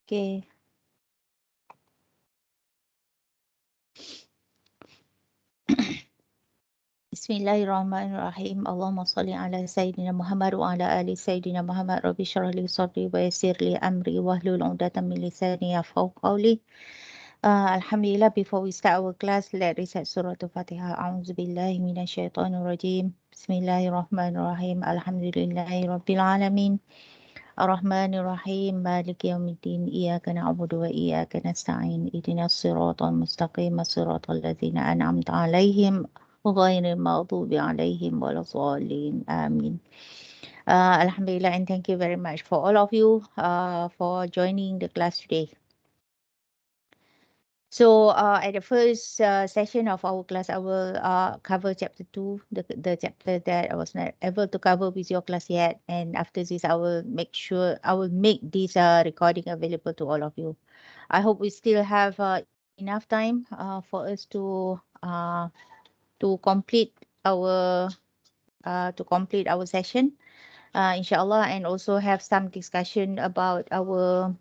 Okay. Bismillahirrahmanirrahim. Allahumma salli ala Sayyidina Muhammad wa ala ali Sayyidina Muhammad. Rabbi shrah li sadri wa yassir li amri wahlul 'uqdatam min lisani yafqahu qawli. Alhamdulillah, before we start our class, let's recite Surah Al-Fatihah. A'udzu billahi minasyaitonir rajim. Bismillahirrahmanirrahim. Alhamdulillahi rabbil alamin. Ar-Rahmanir-Rahim. Maliki yaumiddin. Iyyaka na'budu wa iyyaka nasta'in. Ihdinas siratal mustaqim. Siratal ladzina an'amta 'alaihim ghairil maghdubi 'alaihim waladdallin. Amin. Alhamdulillah, and thank you very much for all of you for joining the class today. So at the first session of our class, I will cover chapter 2, the chapter that I was not able to cover with your class yet. And after this, I will make this recording available to all of you. I hope we still have enough time for us to complete our session, inshallah, and also have some discussion about our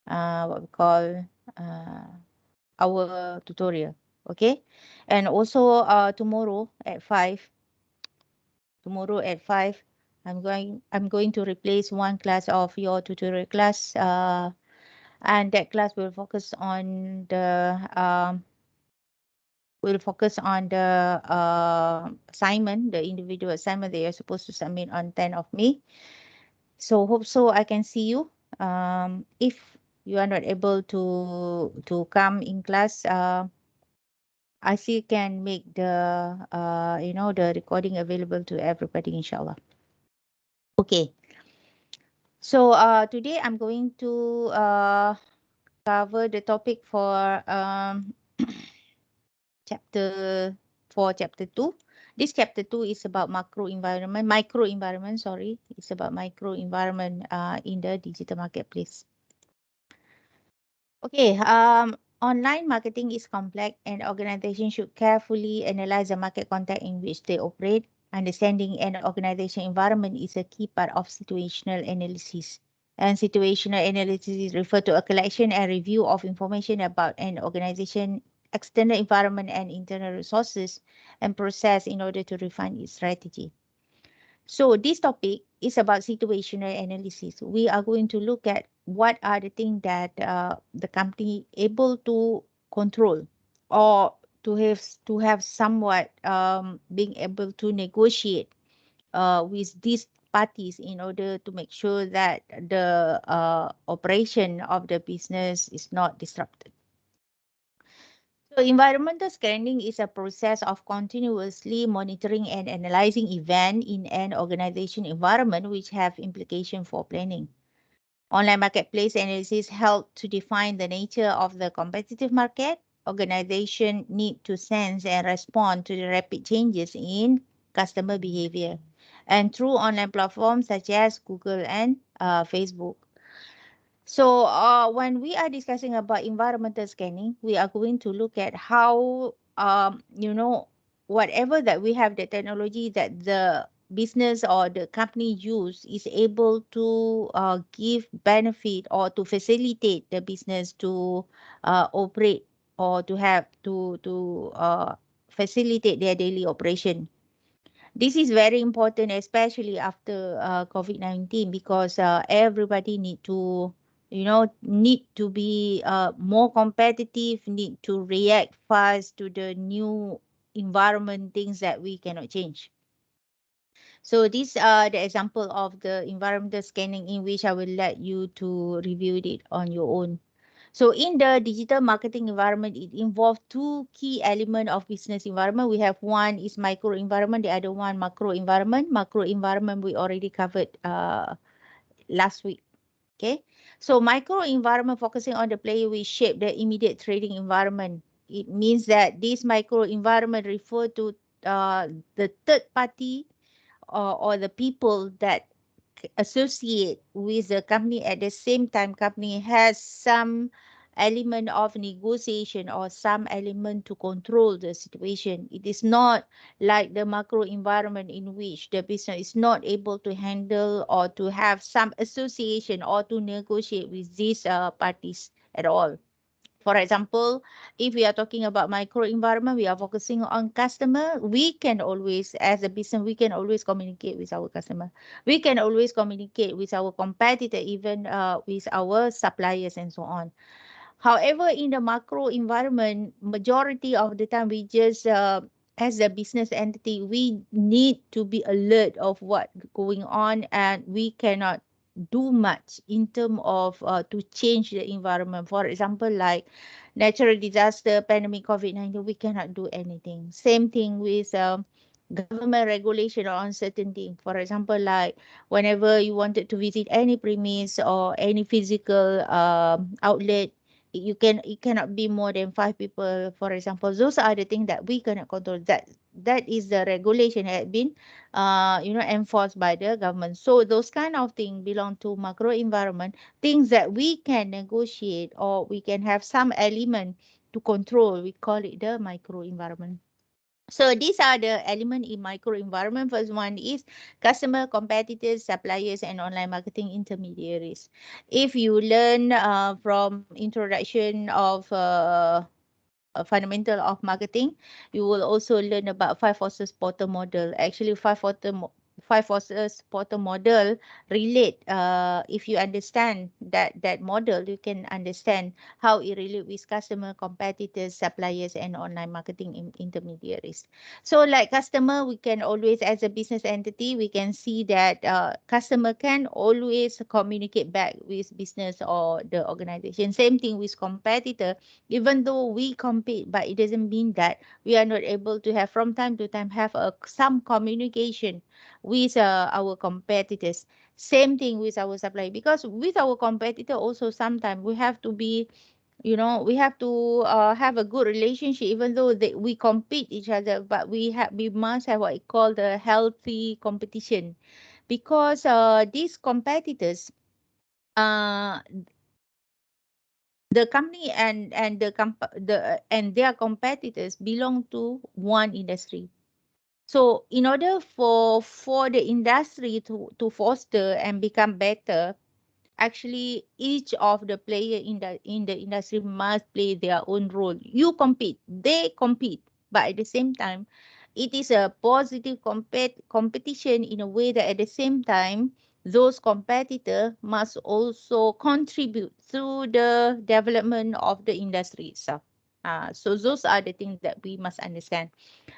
what we call our tutorial. Okay, and also tomorrow at 5 I'm going to replace one class of your tutorial class, and that class will focus on the assignment, the individual assignment that you're supposed to submit on 10th of May. So hope so I can see you. If you are not able to come in class, I still can make the the recording available to everybody, inshallah. Okay. So today I'm going to cover the topic for chapter 2. This chapter 2 is about micro environment. It's about micro environment in the digital marketplace. Okay. Online marketing is complex, and organizations should carefully analyze the market context in which they operate. Understanding an organization environment is a key part of situational analysis. And situational analysis refers to a collection and review of information about an organization, external environment, and internal resources and process in order to refine its strategy. So this topic is about situational analysis. We are going to look at what are the things that the company able to control, or to have somewhat being able to negotiate with these parties in order to make sure that the operation of the business is not disrupted. So environmental scanning is a process of continuously monitoring and analyzing events in an organization environment which have implication for planning. Online marketplace analysis help to define the nature of the competitive market. Organization need to sense and respond to the rapid changes in customer behavior, and through online platforms such as Google and Facebook. So when we are discussing about environmental scanning, we are going to look at how, whatever that we have, the technology that the business or the company use is able to give benefit or to facilitate the business to operate, or to have to facilitate their daily operation. This is very important, especially after COVID-19, because everybody need to be more competitive, need to react fast to the new environment, things that we cannot change. So these are the example of the environmental scanning, in which I will let you to review it on your own. So in the digital marketing environment, it involves two key elements of business environment. We have one is micro environment, the other one macro environment. Macro environment we already covered last week. Okay. So micro environment focusing on the player which shape the immediate trading environment. It means that this micro environment refer to the third party or the people that associate with the company. At the same time, company has some element of negotiation or some element to control the situation. It is not like the macro environment in which the business is not able to handle or to have some association or to negotiate with these parties at all. For example, if we are talking about micro environment, we are focusing on customer. We can always, as a business, we can always communicate with our customer. We can always communicate with our competitor, even with our suppliers and so on. However, in the macro environment, majority of the time we just, as a business entity, we need to be alert of what going on, and we cannot do much in terms of to change the environment. For example, like natural disaster, pandemic, COVID-19, we cannot do anything. Same thing with government regulation or uncertainty. For example, like whenever you wanted to visit any premise or any physical outlet, it cannot be more than 5 people, for example. Those are the things that we cannot control. That is the regulation that had been enforced by the government. So those kind of things belong to macro environment, things that we can negotiate or we can have some element to control. We call it the micro environment. So these are the elements in micro environment. First one is customer, competitors, suppliers, and online marketing intermediaries. If you learn from introduction of a fundamental of marketing, you will also learn about five forces porter model. Actually, five forces porter model relate. If you understand that model, you can understand how it relate with customer, competitors, suppliers, and online marketing intermediaries. So, like customer, we can always, as a business entity, we can see that customer can always communicate back with business or the organization. Same thing with competitor. Even though we compete, but it doesn't mean that we are not able to have from time to time have some communication with our competitors. Same thing with our supplier, because with our competitor also sometimes we have to be, we have to have a good relationship, even though we compete each other, but we must have what we call the healthy competition, because these competitors, uh, the company and their competitors belong to one industry. So in order for the industry to foster and become better, actually each of the player in the industry must play their own role. You compete, they compete, but at the same time it is a positive competition in a way that at the same time those competitors must also contribute to the development of the industry itself. So those are the things that we must understand.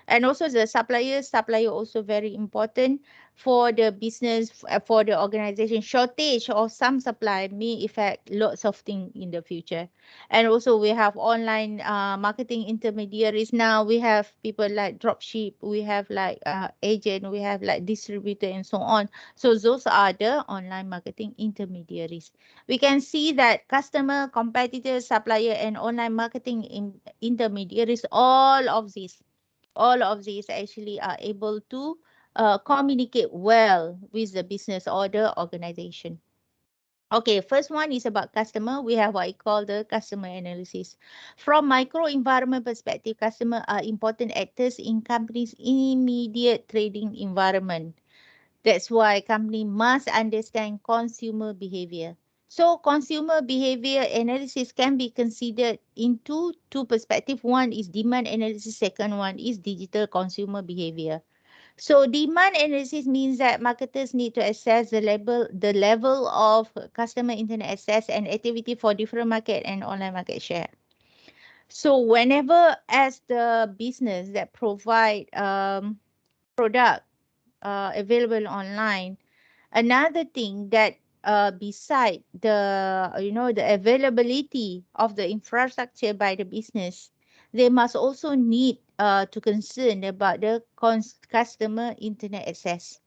And also the supplier also very important for the business, for the organization. Shortage of some supply may affect lots of things in the future. And also we have online marketing intermediaries. Now we have people like dropship, we have like agent, we have like distributor and so on. So those are the online marketing intermediaries. We can see that customer, competitor, supplier, and online marketing intermediaries, all of these actually are able to communicate well with the business or the organization. Okay, first one is about customer. We have what I call the customer analysis. From micro environment perspective, customer are important actors in company's immediate trading environment. That's why company must understand consumer behavior. So consumer behavior analysis can be considered in two perspectives. One is demand analysis, second one is digital consumer behavior. So demand analysis means that marketers need to assess the level of customer internet access and activity for different market and online market share. So whenever as the business that provide product available online, another thing that beside the availability of the infrastructure by the business, they must also need to concern about the customer internet access.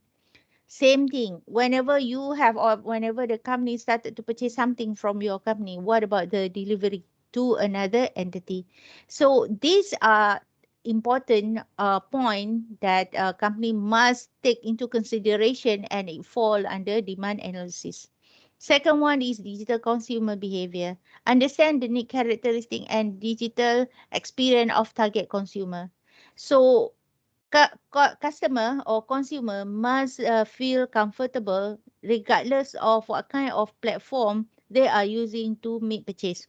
Same thing. Whenever you have or whenever the company started to purchase something from your company, what about the delivery to another entity? So these are important point that a company must take into consideration, and it fall under demand analysis. Second one is digital consumer behavior. Understand the need characteristic and digital experience of target consumer. So customer or consumer must feel comfortable regardless of what kind of platform they are using to make purchase.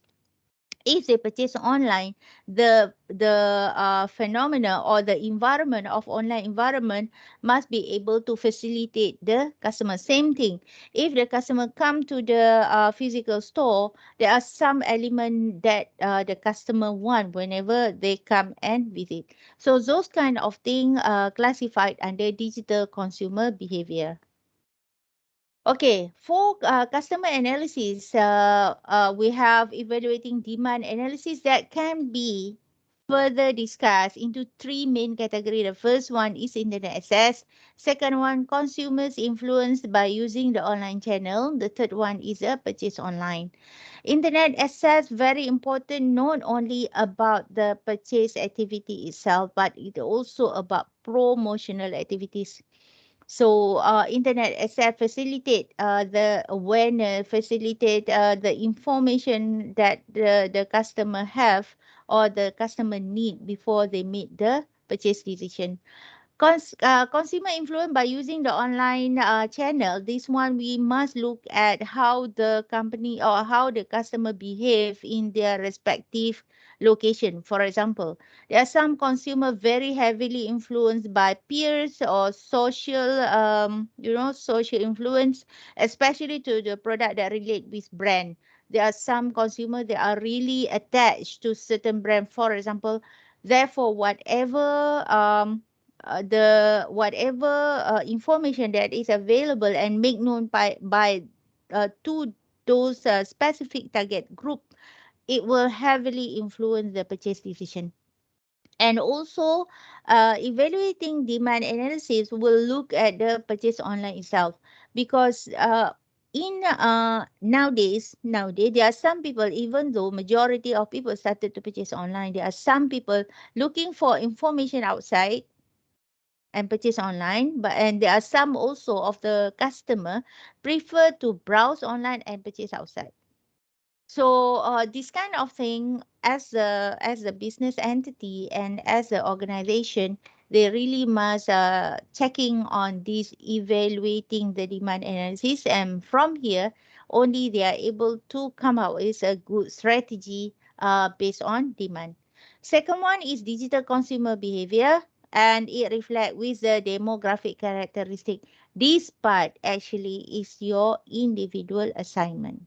If they purchase online, the phenomena or the environment of online environment must be able to facilitate the customer. Same thing, if the customer come to the physical store, there are some element that the customer want whenever they come and visit. So those kind of thing classified under digital consumer behavior. Okay, for customer analysis, we have evaluating demand analysis that can be further discussed into three main categories. The first one is internet access. Second one, consumers influenced by using the online channel. The third one is a purchase online. Internet access, very important, not only about the purchase activity itself, but it also about promotional activities. So, internet access facilitate the awareness, facilitate the information that the customer have or the customer need before they make the purchase decision. Consumer influence by using the online channel, this one we must look at how the company or how the customer behave in their respective location. For example, there are some consumer very heavily influenced by peers or social, social influence, especially to the product that relate with brand. There are some consumer that are really attached to certain brand. For example, therefore, the whatever information that is available and make known by to those specific target group, it will heavily influence the purchase decision. And also, evaluating demand analysis will look at the purchase online itself, because in nowadays there are some people, even though majority of people started to purchase online, there are some people looking for information outside and purchase online, but and there are some also of the customer prefer to browse online and purchase outside. So this kind of thing, as a business entity and as an organization, they really must checking on this, evaluating the demand analysis, and from here only they are able to come out with a good strategy based on demand. Second one is digital consumer behavior, and it reflect with the demographic characteristic. This part actually is your individual assignment.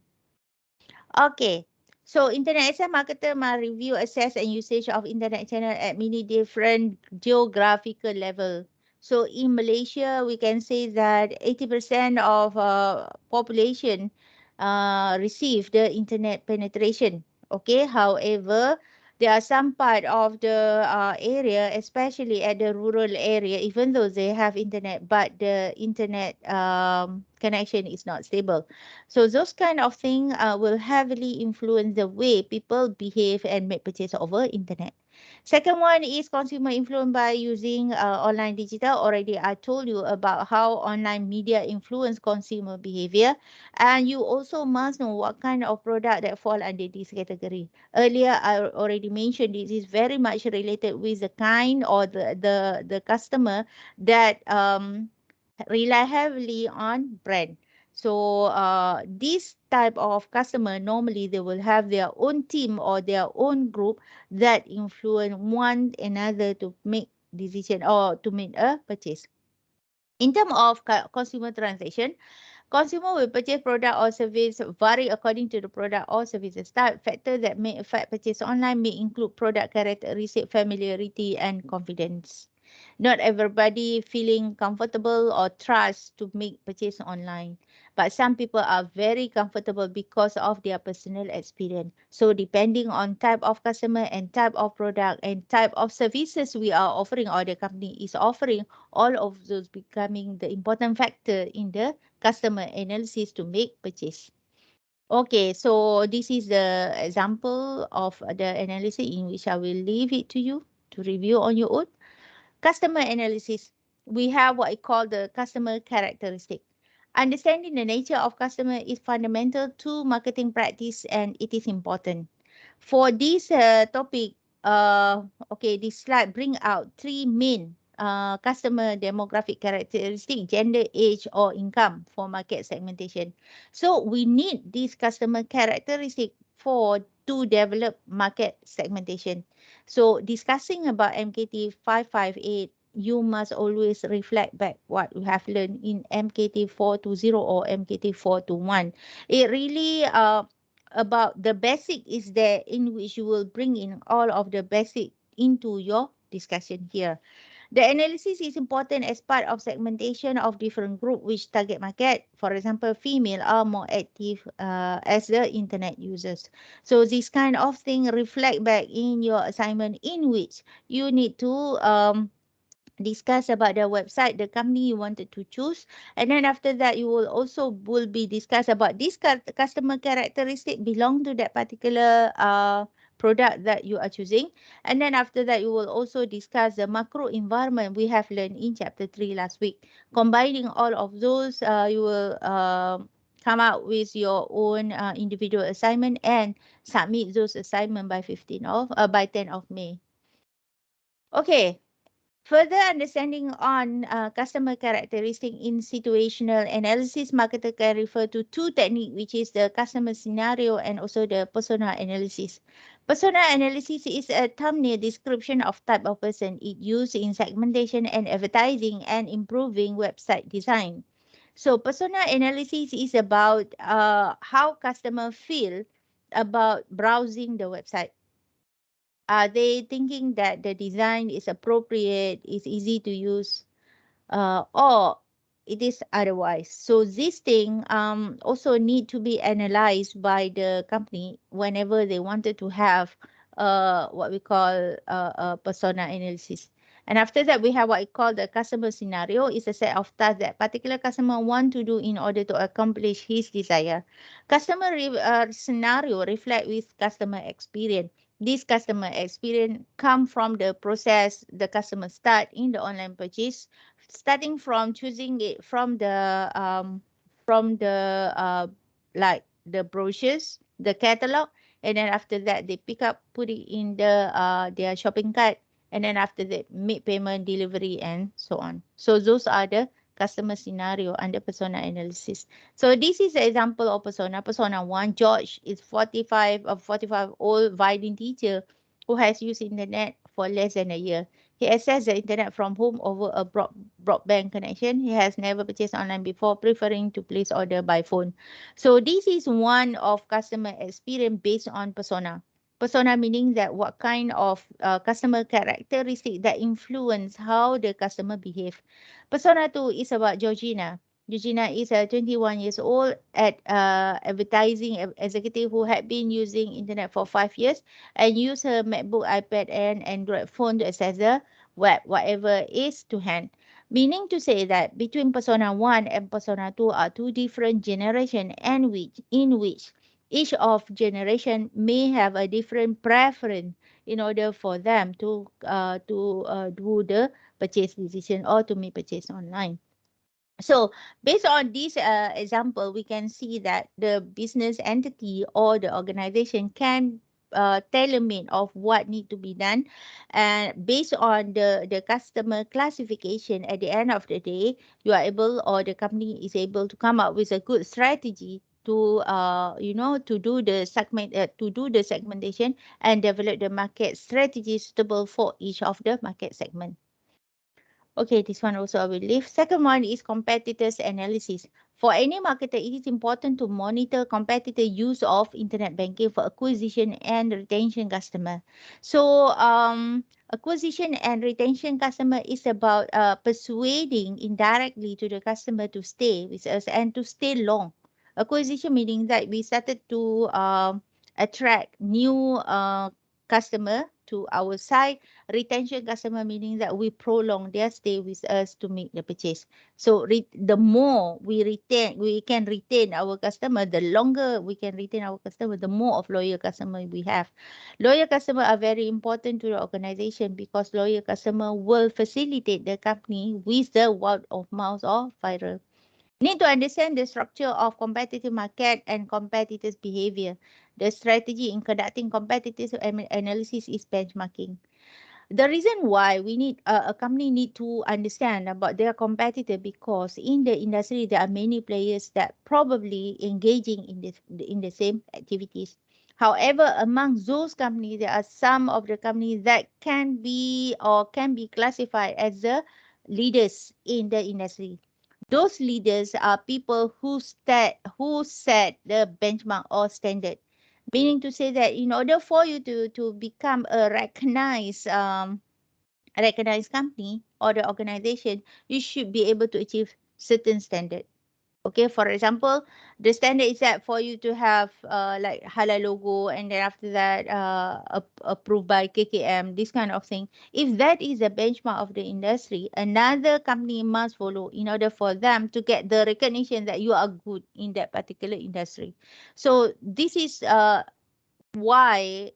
Okay. So internet access marketer must review, assess and usage of internet channel at many different geographical level. So in Malaysia, we can say that 80% of population receive the internet penetration. Okay. However, there are some part of the area, especially at the rural area, even though they have internet, but the internet connection is not stable. So those kind of things will heavily influence the way people behave and make purchase over internet. Second one is consumer influence by using online digital. Already I told you about how online media influence consumer behavior, and you also must know what kind of product that fall under this category. Earlier I already mentioned this is very much related with the kind or the customer that rely heavily on brand. So this type of customer, normally they will have their own team or their own group that influence one another to make decision or to make a purchase. In terms of consumer transaction, consumer will purchase product or service vary according to the product or services type. Factors that may affect purchase online may include product characteristic, familiarity, and confidence. Not everybody feeling comfortable or trust to make purchase online, but some people are very comfortable because of their personal experience. So depending on type of customer and type of product and type of services we are offering or the company is offering, all of those becoming the important factor in the customer analysis to make purchase. Okay, so this is the example of the analysis in which I will leave it to you to review on your own. Customer analysis. We have what I call the customer characteristic. Understanding the nature of customer is fundamental to marketing practice and it is important. For this topic, okay, this slide bring out three main customer demographic characteristic: gender, age, or income for market segmentation. So we need this customer characteristic for to develop market segmentation. So discussing about MKT 558, you must always reflect back what you have learned in MKT 420 or MKT 421. It really about the basic is there in which you will bring in all of the basic into your discussion here. The analysis is important as part of segmentation of different group which target market. For example, female are more active as the internet users. So this kind of thing reflect back in your assignment in which you need to discuss about the website, the company you wanted to choose, and then after that you will also will be discuss about this customer characteristic belong to that particular product that you are choosing, and then after that you will also discuss the macro environment we have learned in chapter 3 last week. Combining all of those, you will come out with your own individual assignment and submit those assignment by 15 of by 10 of May. Okay. Further understanding on customer characteristic in situational analysis, marketer can refer to two techniques, which is the customer scenario and also the persona analysis. Persona analysis is a thumbnail description of type of person. It used in segmentation and advertising and improving website design. So persona analysis is about how customer feel about browsing the website. Are they thinking that the design is appropriate, is easy to use, or it is otherwise? So this thing also need to be analyzed by the company whenever they wanted to have what we call persona analysis. And after that, we have what we call the customer scenario. It's a set of tasks that particular customer want to do in order to accomplish his desire. Customer scenario reflect with customer experience. This customer experience come from the process the customer start in the online purchase, starting from choosing it from the like the brochures, the catalog, and then after that they pick up, put it in their shopping cart, and then after that make payment, delivery, and so on. So those are the customer scenario under persona analysis. So this is an example of persona. Persona 1, George is 45 old violin teacher who has used internet for less than a year. He accessed the internet from home over a broadband connection. He has never purchased online before, preferring to place order by phone. So this is one of customer experience based on persona. Persona meaning that what kind of customer characteristic that influence how the customer behave. Persona 2 is about Georgina. Georgina is a 21 years old at advertising executive who had been using internet for 5 years and use her MacBook, iPad, and Android phone to access the web, whatever is to hand. Meaning to say that between Persona 1 and Persona 2 are two different generations and in which each of generation may have a different preference in order for them to do the purchase decision or to make purchase online. So based on this example, we can see that the business entity or the organization can tailor-made of what need to be done, and based on the customer classification. At the end of the day, you are able, or the company is able, to come up with a good strategy to to do the segmentation and develop the market strategy suitable for each of the market segment. Okay, this one also I will leave. Second one is competitors analysis. For any marketer, it is important to monitor competitor use of internet banking for acquisition and retention customer. So, acquisition and retention customer is about persuading indirectly to the customer to stay with us and to stay long. Acquisition meaning that we started to attract new customer to our site. Retention customer meaning that we prolong their stay with us to make the purchase. So the more we can retain our customer, the longer we can retain our customer, the more of loyal customer we have. Loyal customer are very important to the organization because loyal customer will facilitate the company with the word of mouth or viral. Need to understand the structure of competitive market and competitors' behavior. The strategy in conducting competitive analysis is benchmarking. The reason why we need a company need to understand about their competitor, because in the industry there are many players that probably engaging in the same activities. However, among those companies, there are some of the companies that can be classified as the leaders in the industry. Those leaders are people who set the benchmark or standard. Meaning to say that in order for you to become a recognized company or the organization, you should be able to achieve certain standard. Okay, for example, the standard is that for you to have like halal logo, and then after that approved by KKM, this kind of thing. If that is the benchmark of the industry, another company must follow in order for them to get the recognition that you are good in that particular industry. So this is why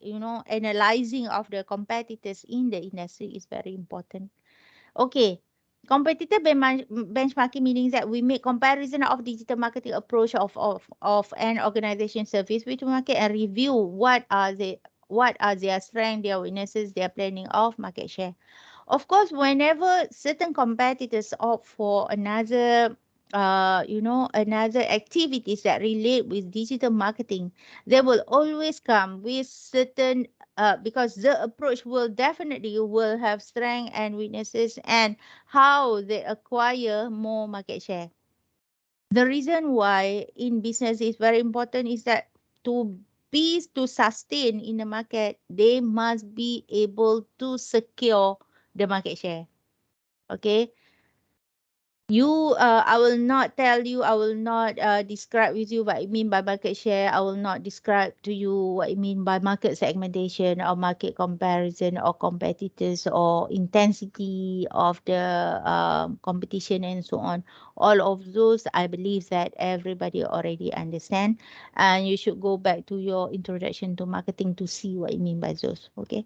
analyzing of the competitors in the industry is very important. Okay. Competitor benchmarking meaning that we make comparison of digital marketing approach of an organization service with market, and review what are their strengths, their weaknesses, their planning of market share. Of course, whenever certain competitors opt for another activities that relate with digital marketing, they will always come with certain, because the approach will have strength and weaknesses, and how they acquire more market share. The reason why in business is very important is that to sustain in the market, they must be able to secure the market share. Okay. I will not tell you, I will not describe with you what I mean by market share. I will not describe to you what I mean by market segmentation or market comparison or competitors or intensity of the competition and so on. All of those, I believe that everybody already understand, and you should go back to your introduction to marketing to see what I mean by those. Okay.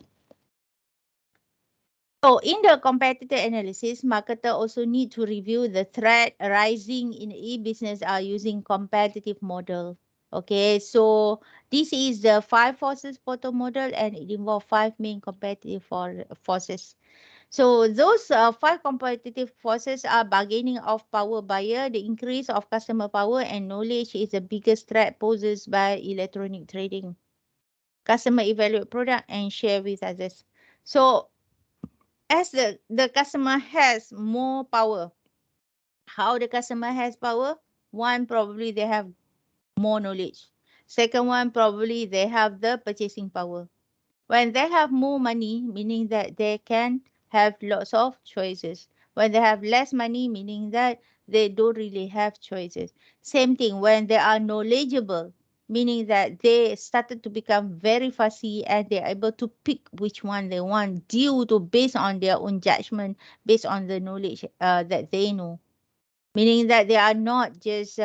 So in the competitor analysis, marketer also need to review the threat arising in e-business are using competitive model. Okay, so this is the 5 forces photo model, and it involves 5 main competitive forces. So those 5 competitive forces are bargaining of power buyer, the increase of customer power and knowledge is the biggest threat posed by electronic trading. Customer evaluate product and share with others. So as the customer has more power, how the customer has power? One, probably they have more knowledge. Second one, probably they have the purchasing power. When they have more money, meaning that they can have lots of choices. When they have less money, meaning that they don't really have choices. Same thing when they are knowledgeable, meaning that they started to become very fussy and they're able to pick which one they want due to based on their own judgment, based on the knowledge that they know. Meaning that they are not just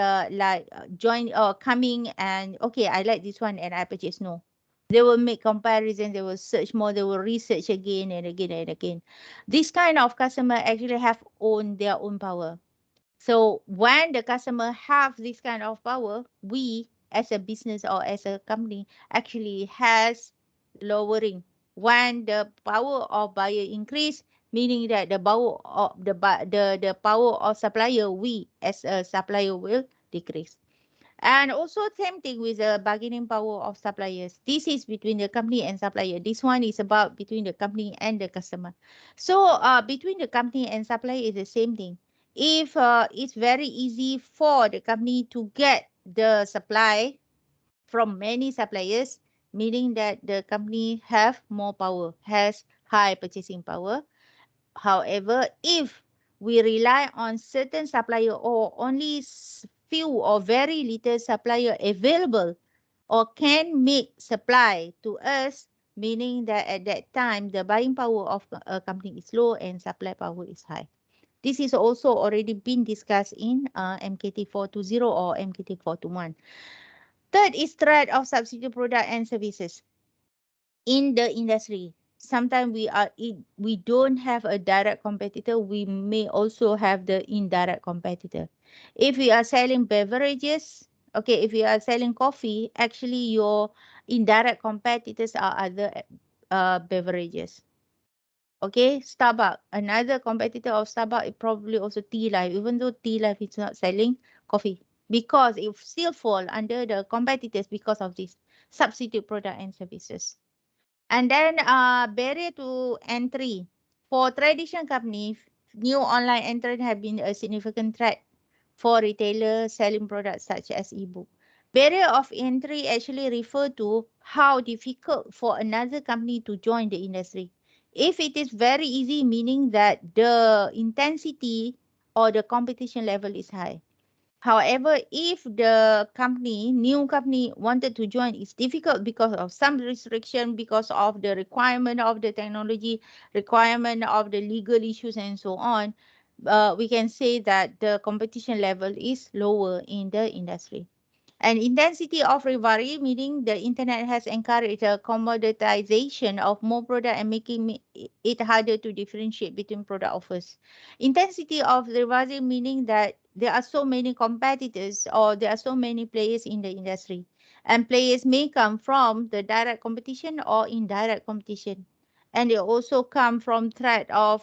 join or coming and okay, I like this one and I purchase. No, they will make comparison. They will search more. They will research again and again and again. This kind of customer actually have their own power. So when the customer have this kind of power, we as a business or as a company actually has lowering. When the power of buyer increase, meaning that the power of the power of supplier, we as a supplier will decrease. And also same thing with the bargaining power of suppliers. This is between the company and supplier. This one is about between the company and the customer. So between the company and supplier is the same thing. If it's very easy for the company to get the supply from many suppliers, meaning that the company have more power, has high purchasing power. However, if we rely on certain supplier or only few or very little supplier available or can make supply to us, meaning that at that time the buying power of a company is low and supply power is high. This is also already been discussed in MKT420 or MKT421. Third is threat of substitute product and services in the industry. sometimes we don't have a direct competitor. We may also have the indirect competitor. If we are selling beverages, okay, if you are selling coffee, actually your indirect competitors are other beverages. Okay, Starbucks, another competitor of Starbucks is probably also Tea Life, even though Tea Life is not selling coffee, because it still fall under the competitors because of this substitute product and services. And then barrier to entry. For traditional companies, new online entrants have been a significant threat for retailers selling products such as ebook. Barrier of entry actually refer to how difficult for another company to join the industry. If it is very easy, meaning that the intensity or the competition level is high. However, if the new company wanted to join, it's difficult because of some restriction, because of the requirement of the technology, requirement of the legal issues and so on. We can say that the competition level is lower in the industry. And intensity of rivalry, meaning the internet has encouraged a commoditization of more product and making it harder to differentiate between product offers. Intensity of rivalry, meaning that there are so many competitors or there are so many players in the industry. And players may come from the direct competition or indirect competition. And they also come from threat of,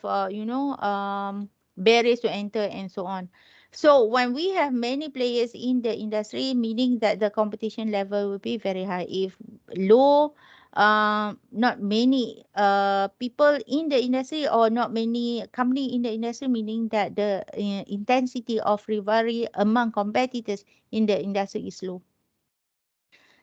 barriers to enter and so on. So when we have many players in the industry, meaning that the competition level will be very high. If low, not many people in the industry or not many company in the industry, meaning that the intensity of rivalry among competitors in the industry is low.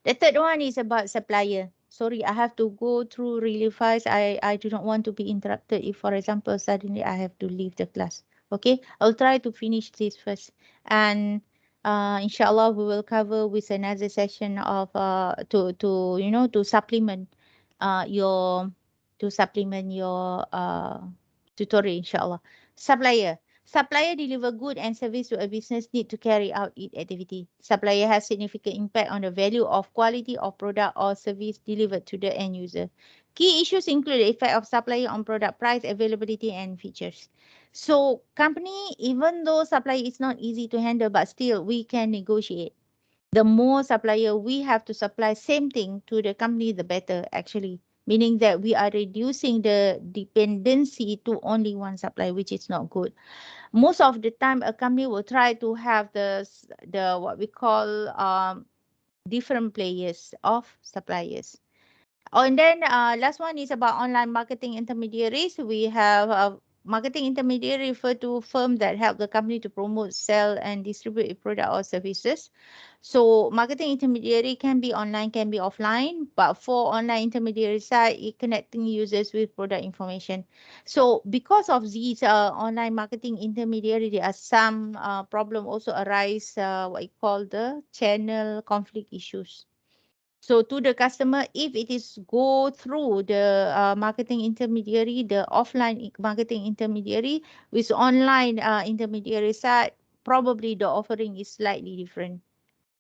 The third one is about supplier. Sorry, I have to go through really fast. I do not want to be interrupted if, for example, suddenly I have to leave the class. Okay, I'll try to finish this first. And inshallah, we will cover with another session of to to supplement your tutorial, inshallah. Supplier. Supplier deliver good and service to a business need to carry out its activity. Supplier has significant impact on the value of quality of product or service delivered to the end user. Key issues include the effect of supplier on product price, availability, and features. So company, even though supplier is not easy to handle, but still we can negotiate. The more supplier we have to supply same thing to the company, the better actually. Meaning that we are reducing the dependency to only one supplier, which is not good. Most of the time a company will try to have the what we call different players of suppliers. Oh, and then last one is about online marketing intermediaries. We have marketing intermediary refer to firm that help the company to promote, sell, and distribute a product or services. So marketing intermediary can be online, can be offline, but for online intermediary side, it connecting users with product information. So because of these online marketing intermediary, there are some problem also arise what you call the channel conflict issues. So to the customer, if it is go through the marketing intermediary, the offline marketing intermediary with online intermediary side, probably the offering is slightly different.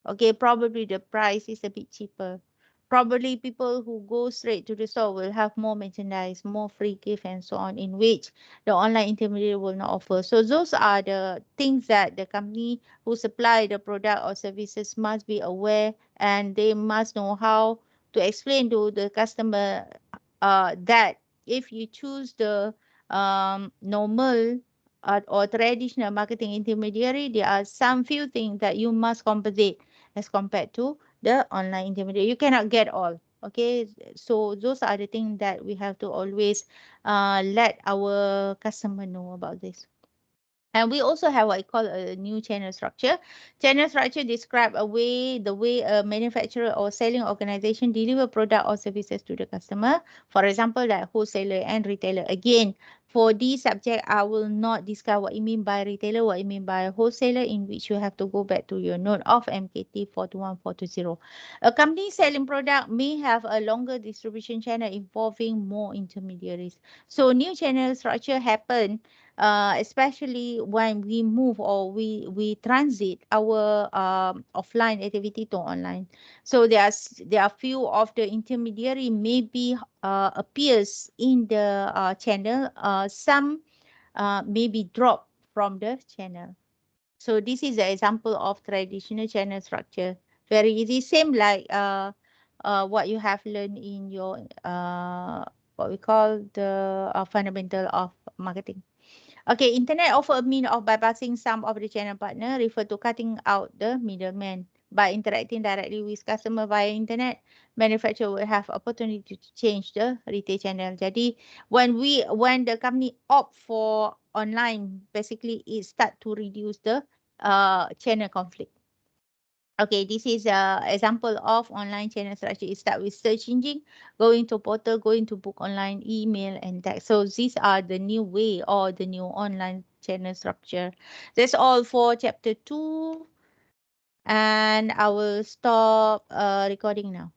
Okay, probably the price is a bit cheaper. Probably people who go straight to the store will have more merchandise, more free gift and so on, in which the online intermediary will not offer. So those are the things that the company who supply the product or services must be aware, and they must know how to explain to the customer that if you choose the normal or traditional marketing intermediary, there are some few things that you must compensate as compared to the online intermediary. You cannot get all. Okay, so those are the things that we have to always let our customer know about this. And we also have what I call a new channel structure. Channel structure describe the way a manufacturer or selling organization deliver product or services to the customer. For example, like wholesaler and retailer. Again, for this subject, I will not discuss what you mean by retailer, what you mean by wholesaler, in which you have to go back to your note of MKT 421420. A company selling product may have a longer distribution channel involving more intermediaries. So new channel structure happen especially when we move or we transit our offline activity to online. So there are few of the intermediary maybe appears in the channel. Some maybe drop from the channel. So this is an example of traditional channel structure. Very easy, same like what you have learned in your what we call the fundamental of marketing. Okay, internet offer a mean of bypassing some of the channel partner, refer to cutting out the middleman. By interacting directly with customer via internet, manufacturer will have opportunity to change the retail channel. Jadi, when the company opt for online, basically it start to reduce the channel conflict. Okay, this is a example of online channel structure. It start with search engine, going to portal, going to book online, email, and text. So these are the new way or the new online channel structure. That's all for chapter 2. And I will stop recording now.